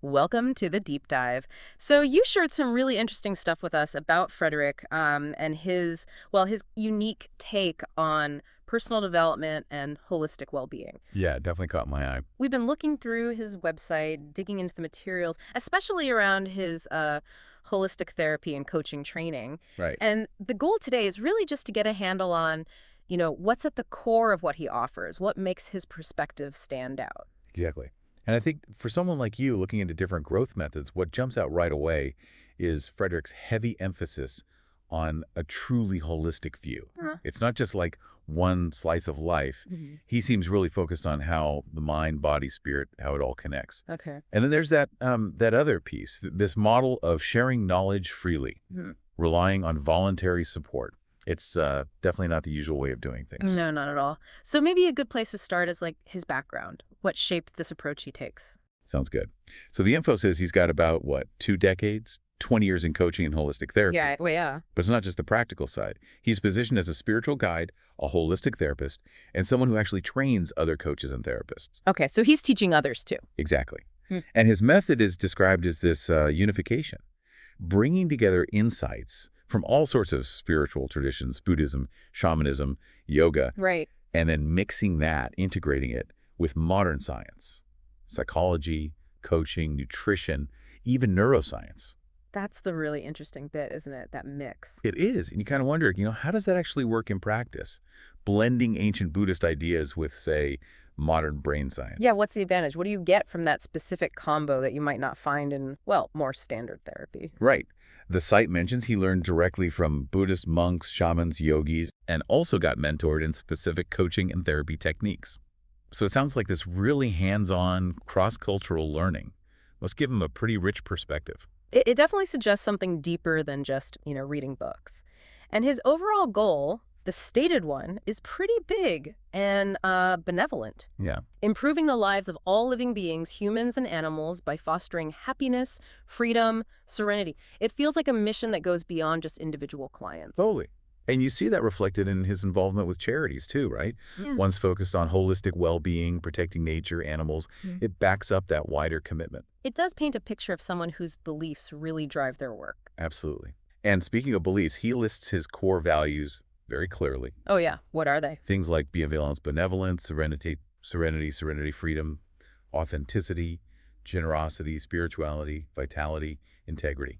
Welcome to the deep dive. So you shared some really interesting stuff with us about Frédéric and his unique take on personal development and holistic well-being. Yeah, it definitely caught my eye. We've been looking through his website, digging into the materials, especially around his holistic therapy and coaching training. Right. And the goal today is really just to get a handle on, what's at the core of what he offers, what makes his perspective stand out. Exactly. And I think for someone like you looking into different growth methods, what jumps out right away is Frederick's heavy emphasis on a truly holistic view. Uh-huh. It's not just like one slice of life. Mm-hmm. He seems really focused on how the mind, body, spirit, how it all connects. Okay. And then there's that other piece, this model of sharing knowledge freely, Mm-hmm. relying on voluntary support. It's definitely not the usual way of doing things. No, not at all. So maybe a good place to start is like his background, what shaped this approach he takes. Sounds good. So the info says he's got about, 2 decades, 20 years in coaching and holistic therapy. Yeah, well, yeah. But it's not just the practical side. He's positioned as a spiritual guide, a holistic therapist, and someone who actually trains other coaches and therapists. Okay, so he's teaching others too. Exactly. Hmm. And his method is described as this unification, bringing together insights from all sorts of spiritual traditions, Buddhism, shamanism, yoga, Right. and then mixing that, integrating it with modern science, psychology, coaching, nutrition, even neuroscience. That's the really interesting bit, isn't it? That mix. It is. And you kind of wonder, how does that actually work in practice? Blending ancient Buddhist ideas with, say, modern brain science. Yeah, what's the advantage? What do you get from that specific combo that you might not find in, well, more standard therapy? Right. The site mentions he learned directly from Buddhist monks, shamans, yogis, and also got mentored in specific coaching and therapy techniques. So it sounds like this really hands-on, cross-cultural learning must give him a pretty rich perspective. It definitely suggests something deeper than just, reading books. And his overall goal, the stated one, is pretty big and benevolent. Yeah. Improving the lives of all living beings, humans and animals, by fostering happiness, freedom, serenity. It feels like a mission that goes beyond just individual clients. Totally. And you see that reflected in his involvement with charities too, right? Yeah. One's focused on holistic well-being, protecting nature, animals. Mhm. It backs up that wider commitment. It does paint a picture of someone whose beliefs really drive their work. Absolutely. And speaking of beliefs, he lists his core values very clearly. Oh yeah, what are they? Things like bienveillance, benevolence, serenity, freedom, authenticity, generosity, spirituality, vitality, integrity.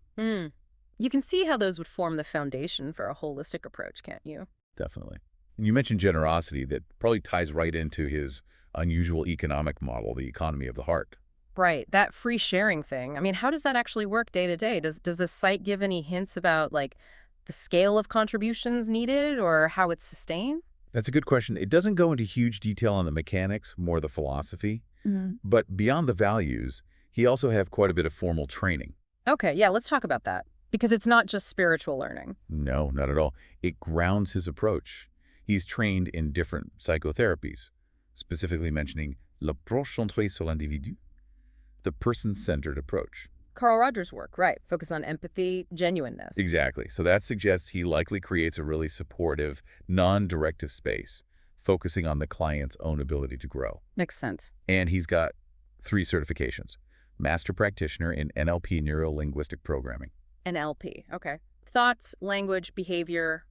You can see how those would form the foundation for a holistic approach, can't you? Definitely. And you mentioned generosity. That probably ties right into his unusual economic model, the economy of the heart. Right, that free sharing thing. I mean, how does that actually work day to day? Does the site give any hints about, like, the scale of contributions needed or how it's sustained? That's a good question. It doesn't go into huge detail on the mechanics, more the philosophy. Mm-hmm. But beyond the values, he also have quite a bit of formal training. Okay, yeah, let's talk about that. Because it's not just spiritual learning. No, not at all. It grounds his approach. He's trained in different psychotherapies, specifically mentioning l'approche centrée sur l'individu, the person-centered approach. Carl Rogers' work, right. Focus on empathy, genuineness. Exactly. So that suggests he likely creates a really supportive, non-directive space, focusing on the client's own ability to grow. Makes sense. And he's got 3 certifications. Master Practitioner in NLP, Neuro-Linguistic Programming. NLP, okay. Thoughts, language, behavior,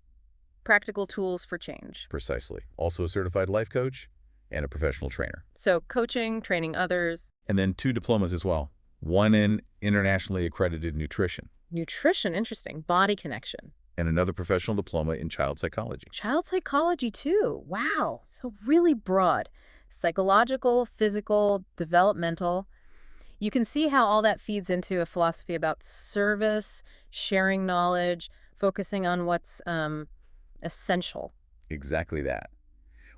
practical tools for change. Precisely. Also a certified life coach and a professional trainer. So coaching, training others. And then 2 diplomas as well. One in internationally accredited nutrition. Nutrition, interesting. Body connection. And another professional diploma in child psychology. Child psychology, too. Wow. So really broad. Psychological, physical, developmental. You can see how all that feeds into a philosophy about service, sharing knowledge, focusing on what's essential. Exactly that.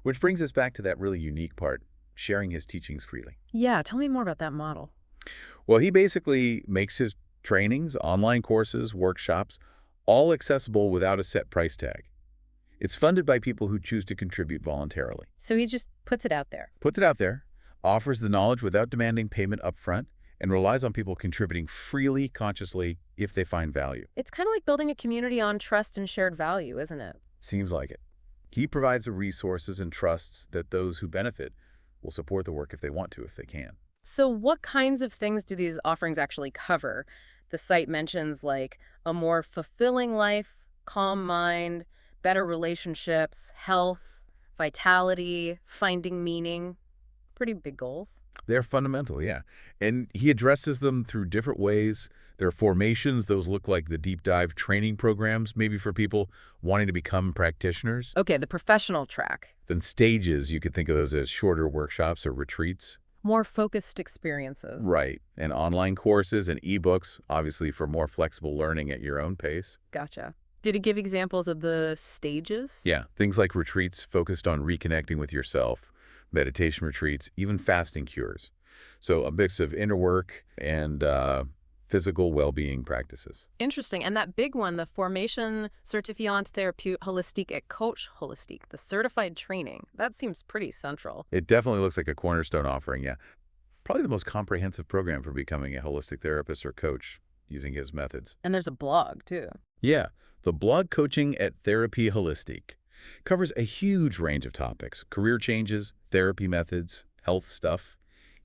Which brings us back to that really unique part, sharing his teachings freely. Yeah, tell me more about that model. Well, he basically makes his trainings, online courses, workshops, all accessible without a set price tag. It's funded by people who choose to contribute voluntarily. So he just puts it out there. Puts it out there, offers the knowledge without demanding payment up front, and relies on people contributing freely, consciously, if they find value. It's kind of like building a community on trust and shared value, isn't it? Seems like it. He provides the resources and trusts that those who benefit will support the work if they want to, if they can. So what kinds of things do these offerings actually cover? The site mentions like a more fulfilling life, calm mind, better relationships, health, vitality, finding meaning. Pretty big goals. They're fundamental, yeah. And he addresses them through different ways. There are formations. Those look like the deep dive training programs, maybe for people wanting to become practitioners. Okay, the professional track. Then stages, you could think of those as shorter workshops or retreats. More focused experiences. Right. And online courses and ebooks, obviously for more flexible learning at your own pace. Gotcha. Did it give examples of the stages? Yeah, things like retreats focused on reconnecting with yourself, meditation retreats, even fasting cures. So a mix of inner work and physical well-being practices. Interesting. And that big one, the Formation Certifiant Thérapeute Holistique et Coach Holistique, the certified training, that seems pretty central. It definitely looks like a cornerstone offering, yeah. Probably the most comprehensive program for becoming a holistic therapist or coach using his methods. And there's a blog, too. Yeah, the blog coaching at Thérapie Holistique covers a huge range of topics: career changes, therapy methods, health stuff,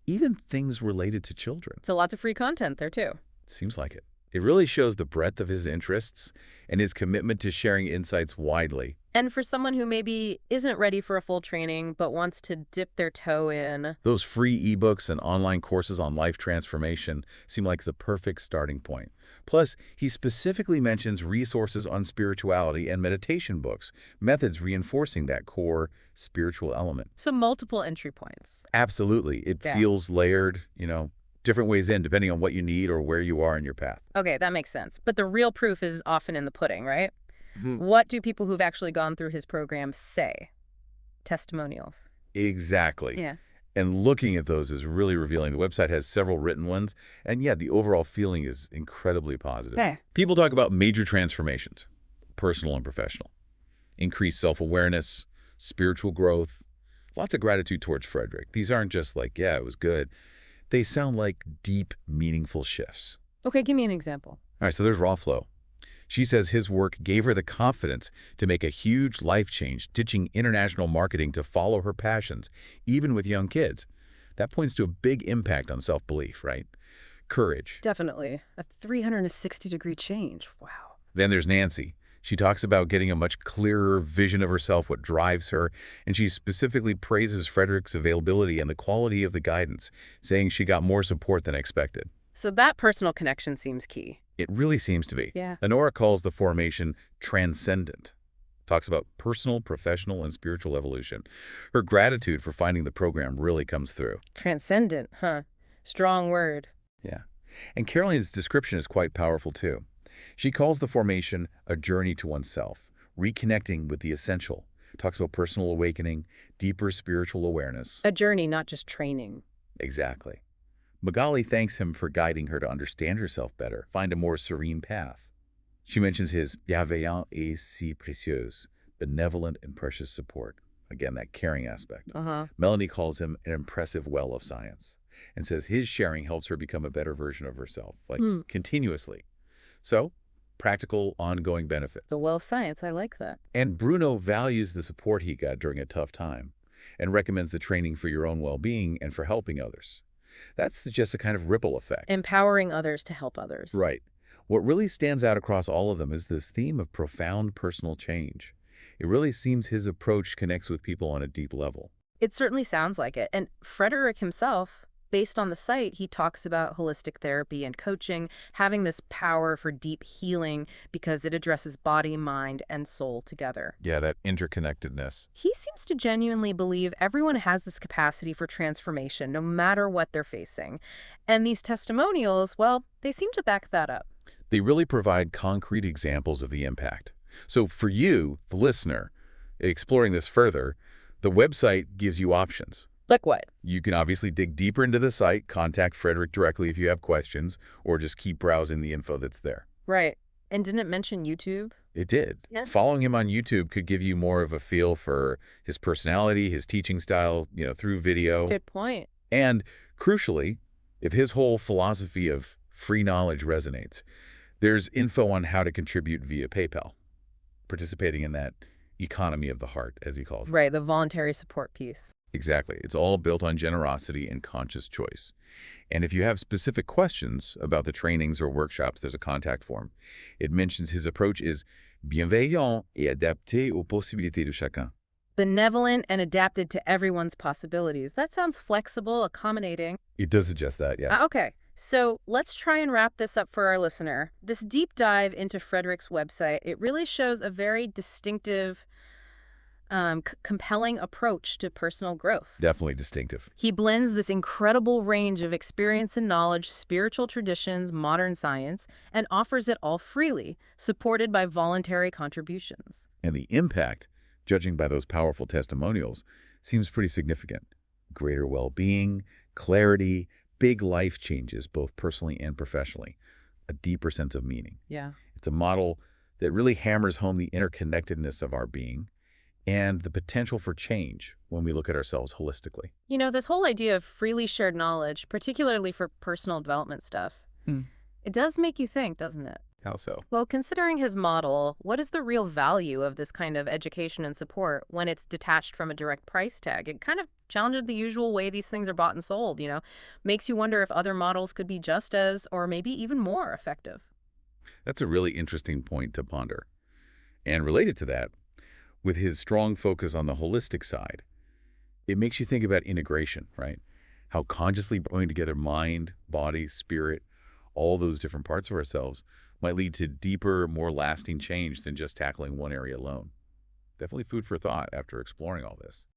even things related to children. So lots of free content there, too. Seems like it. It really shows the breadth of his interests and his commitment to sharing insights widely. And for someone who maybe isn't ready for a full training but wants to dip their toe in. Those free ebooks and online courses on life transformation seem like the perfect starting point. Plus, he specifically mentions resources on spirituality and meditation books, methods reinforcing that core spiritual element. So multiple entry points. Absolutely. It feels layered, different ways in, depending on what you need or where you are in your path. Okay, that makes sense. But the real proof is often in the pudding, right? What do people who've actually gone through his program say? Testimonials. Exactly. Yeah. And looking at those is really revealing. The website has several written ones, and yeah, the overall feeling is incredibly positive. Okay. People talk about major transformations, personal and professional, increased self-awareness, spiritual growth, lots of gratitude towards Frédéric. These aren't just like, yeah, it was good. They sound like deep, meaningful shifts. Okay, give me an example. All right, so there's Raw Flow. She says his work gave her the confidence to make a huge life change, ditching international marketing to follow her passions, even with young kids. That points to a big impact on self-belief, right? Courage. Definitely. A 360-degree change. Wow. Then there's Nancy. She talks about getting a much clearer vision of herself, what drives her, and she specifically praises Frédéric's availability and the quality of the guidance, saying she got more support than expected. So that personal connection seems key. It really seems to be. Yeah. Honora calls the formation transcendent. Talks about personal, professional, and spiritual evolution. Her gratitude for finding the program really comes through. Transcendent, huh? Strong word. Yeah. And Caroline's description is quite powerful, too. She calls the formation a journey to oneself, reconnecting with the essential. Talks about personal awakening, deeper spiritual awareness. A journey, not just training. Exactly. Magali thanks him for guiding her to understand herself better, find a more serene path. She mentions his bienveillant et si précieuse, benevolent and precious support. Again, that caring aspect. Melanie calls him an impressive well of science and says his sharing helps her become a better version of herself, like continuously. So, practical, ongoing benefits. The well of science, I like that. And Bruno values the support he got during a tough time and recommends the training for your own well-being and for helping others. That's just a kind of ripple effect. Empowering others to help others. Right. What really stands out across all of them is this theme of profound personal change. It really seems his approach connects with people on a deep level. It certainly sounds like it. And Frédéric himself, based on the site, he talks about holistic therapy and coaching having this power for deep healing because it addresses body, mind, and soul together. Yeah, that interconnectedness. He seems to genuinely believe everyone has this capacity for transformation, no matter what they're facing. And these testimonials, well, they seem to back that up. They really provide concrete examples of the impact. So for you, the listener, exploring this further, the website gives you options. Like what? You can obviously dig deeper into the site, contact Frédéric directly if you have questions, or just keep browsing the info that's there. Right. And didn't it mention YouTube? It did. Yeah. Following him on YouTube could give you more of a feel for his personality, his teaching style, through video. Good point. And crucially, if his whole philosophy of free knowledge resonates, there's info on how to contribute via PayPal, participating in that economy of the heart, as he calls it. Right, the voluntary support piece. Exactly. It's all built on generosity and conscious choice. And if you have specific questions about the trainings or workshops, there's a contact form. It mentions his approach is bienveillant et adapté aux possibilités de chacun. Benevolent and adapted to everyone's possibilities. That sounds flexible, accommodating. It does suggest that, yeah. Okay, so let's try and wrap this up for our listener. This deep dive into Frédéric's website, it really shows a very distinctive, compelling approach to personal growth. Definitely distinctive. He blends this incredible range of experience and knowledge, spiritual traditions, modern science, and offers it all freely, supported by voluntary contributions. And the impact, judging by those powerful testimonials, seems pretty significant. Greater well-being, clarity, big life changes, both personally and professionally, a deeper sense of meaning. Yeah. It's a model that really hammers home the interconnectedness of our being and the potential for change when we look at ourselves holistically. You know, this whole idea of freely shared knowledge, particularly for personal development stuff, it does make you think, doesn't it? How so? Well, considering his model, what is the real value of this kind of education and support when it's detached from a direct price tag? It kind of challenges the usual way these things are bought and sold, you know? Makes you wonder if other models could be just as, or maybe even more effective. That's a really interesting point to ponder. And related to that, with his strong focus on the holistic side, it makes you think about integration, right? How consciously bringing together mind, body, spirit, all those different parts of ourselves might lead to deeper, more lasting change than just tackling one area alone. Definitely food for thought after exploring all this.